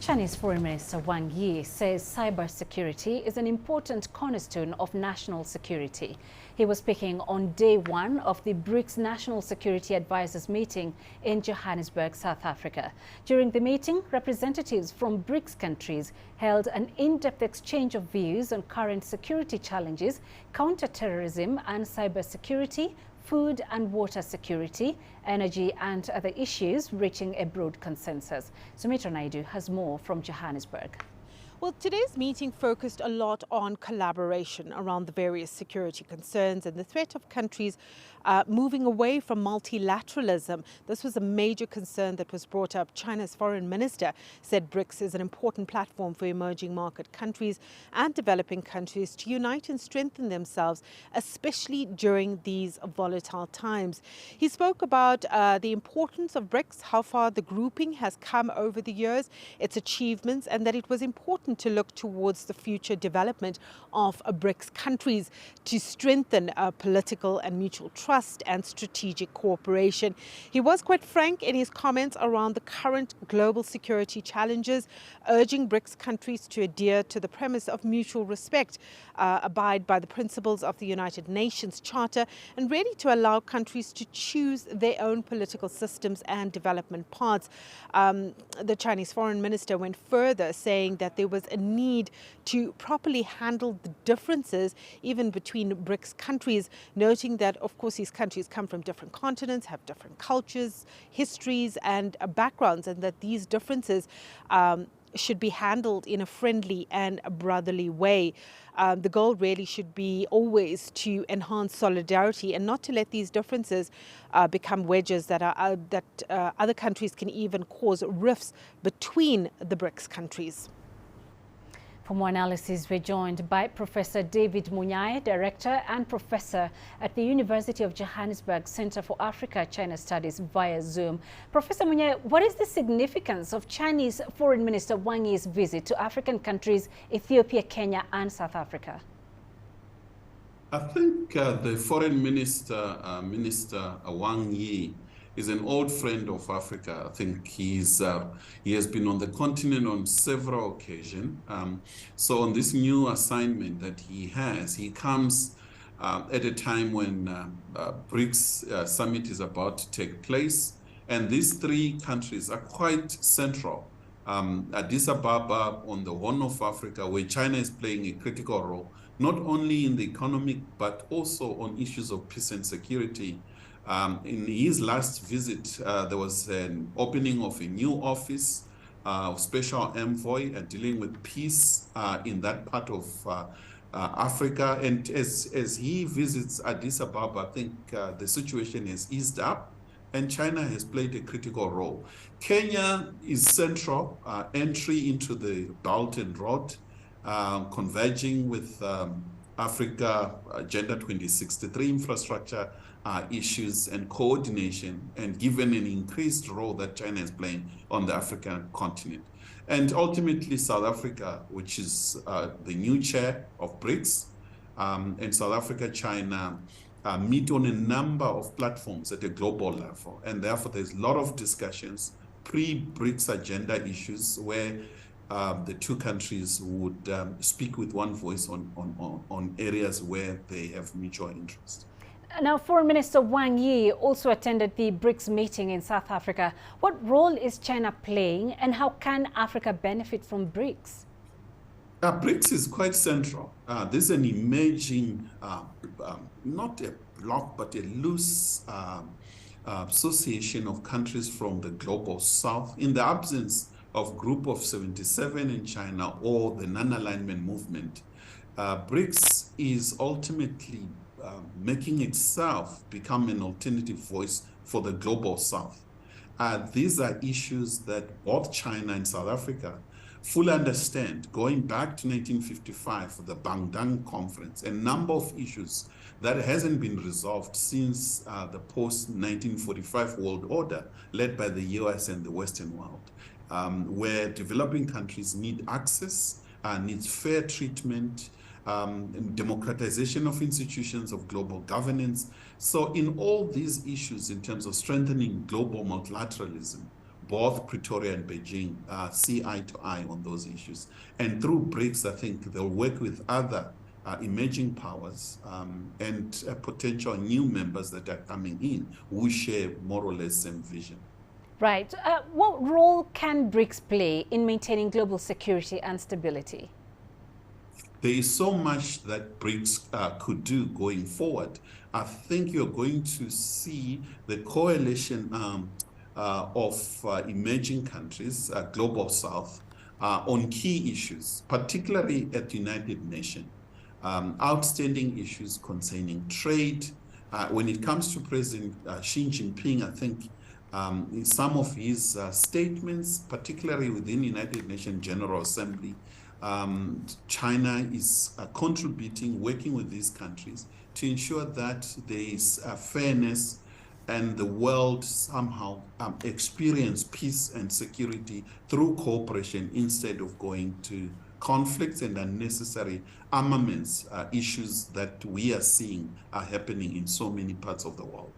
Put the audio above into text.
Chinese Foreign Minister Wang Yi says cybersecurity is an important cornerstone of national security. He was speaking on day one of the BRICS National Security Advisors meeting in Johannesburg, South Africa. During the meeting, representatives from BRICS countries held an in-depth exchange of views on current security challenges, counter-terrorism and cybersecurity, food and water security, energy and other issues, reaching a broad consensus. Sumitra Naidu has more from Johannesburg. Well, today's meeting focused a lot on collaboration around the various security concerns and the threat of countries moving away from multilateralism. This was a major concern that was brought up. China's foreign minister said BRICS is an important platform for emerging market countries and developing countries to unite and strengthen themselves, especially during these volatile times. He spoke about the importance of BRICS, how far the grouping has come over the years, its achievements, and that it was important to look towards the future development of BRICS countries to strengthen political and mutual trust and strategic cooperation. He was quite frank in his comments around the current global security challenges, urging BRICS countries to adhere to the premise of mutual respect, abide by the principles of the United Nations Charter, and really to allow countries to choose their own political systems and development paths. The Chinese foreign minister went further, saying that there was a need to properly handle the differences even between BRICS countries, noting that, of course, these countries come from different continents, have different cultures, histories and backgrounds, and that these differences should be handled in a friendly and a brotherly way. The goal really should be always to enhance solidarity and not to let these differences become wedges that other countries can even cause rifts between the BRICS countries. For more analysis, we're joined by Professor David Monyae, Director and Professor at the University of Johannesburg Centre for Africa-China Studies via Zoom. Professor Monyae, what is the significance of Chinese Foreign Minister Wang Yi's visit to African countries, Ethiopia, Kenya and South Africa? I think the Foreign Minister, Minister Wang Yi, is an old friend of Africa. I think he has been on the continent on several occasions. So on this new assignment that he has, he comes at a time when BRICS summit is about to take place. And these three countries are quite central. Addis Ababa on the Horn of Africa, where China is playing a critical role, not only in the economic, but also on issues of peace and security. In his last visit, there was an opening of a new office, special envoy dealing with peace in that part of Africa. And as he visits Addis Ababa, I think the situation has eased up and China has played a critical role. Kenya is central, entry into the Belt and Road, converging with Africa Agenda 2063 infrastructure issues and coordination, and given an increased role that China is playing on the African continent. And ultimately South Africa, which is the new chair of BRICS, and South Africa, China meet on a number of platforms at a global level. And therefore there's a lot of discussions, pre-BRICS agenda issues where the two countries would speak with one voice on areas where they have mutual interest. Now, Foreign Minister Wang Yi also attended the BRICS meeting in South Africa. What role is China playing and how can Africa benefit from BRICS? BRICS is quite central. This is an emerging, not a bloc, but a loose association of countries from the global south in the absence of Group of 77 in China or the non-alignment movement. BRICS is ultimately making itself become an alternative voice for the global south. These are issues that both China and South Africa fully understand. Going back to 1955 for the Bandung Conference, a number of issues that hasn't been resolved since the post-1945 world order led by the US and the Western world, where developing countries need access, needs fair treatment, democratization of institutions of global governance. So in all these issues in terms of strengthening global multilateralism, both Pretoria and Beijing see eye to eye on those issues. And through BRICS, I think they'll work with other emerging powers and potential new members that are coming in who share more or less same vision. Right. What role can BRICS play in maintaining global security and stability? There is so much that BRICS could do going forward. I think you're going to see the coalition of emerging countries, Global South, on key issues, particularly at the United Nations. Outstanding issues concerning trade. When it comes to President Xi Jinping, I think in some of his statements, particularly within the United Nations General Assembly, China is contributing, working with these countries to ensure that there is fairness and the world somehow experience peace and security through cooperation instead of going to conflicts and unnecessary armaments issues that we are seeing are happening in so many parts of the world.